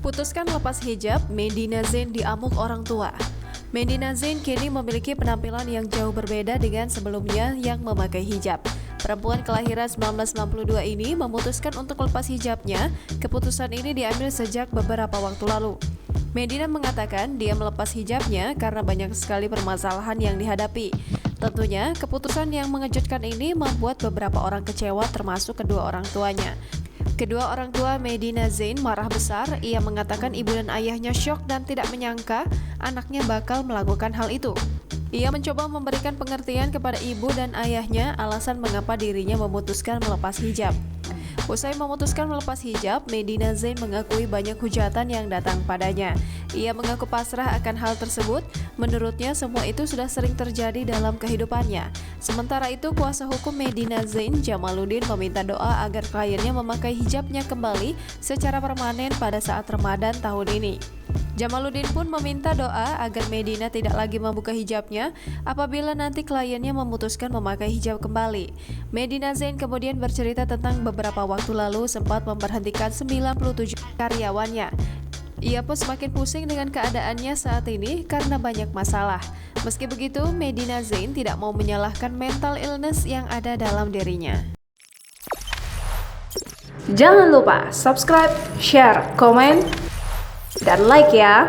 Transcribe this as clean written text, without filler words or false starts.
Putuskan lepas hijab, Medina Zain diamuk orang tua. Medina Zain kini memiliki penampilan yang jauh berbeda dengan sebelumnya yang memakai hijab. Perempuan kelahiran 1992 ini memutuskan untuk lepas hijabnya. Keputusan ini diambil sejak beberapa waktu lalu. Medina mengatakan dia melepas hijabnya karena banyak sekali permasalahan yang dihadapi. Tentunya, keputusan yang mengejutkan ini membuat beberapa orang kecewa termasuk kedua orang tuanya. Kedua orang tua Medina Zain marah besar. Ia mengatakan ibu dan ayahnya syok dan tidak menyangka anaknya bakal melakukan hal itu. Ia mencoba memberikan pengertian kepada ibu dan ayahnya alasan mengapa dirinya memutuskan melepas hijab. Usai memutuskan melepas hijab, Medina Zain mengakui banyak hujatan yang datang padanya. Ia mengaku pasrah akan hal tersebut. Menurutnya, semua itu sudah sering terjadi dalam kehidupannya. Sementara itu, kuasa hukum Medina Zain, Jamaluddin, meminta doa agar kliennya memakai hijabnya kembali secara permanen pada saat Ramadan tahun ini. Jamaluddin pun meminta doa agar Medina tidak lagi membuka hijabnya apabila nanti kliennya memutuskan memakai hijab kembali. Medina Zain kemudian bercerita tentang beberapa waktu lalu sempat memberhentikan 97 karyawannya. Ia pun semakin pusing dengan keadaannya saat ini karena banyak masalah. Meski begitu, Medina Zain tidak mau menyalahkan mental illness yang ada dalam dirinya. Jangan lupa subscribe, share, komen, dan like ya.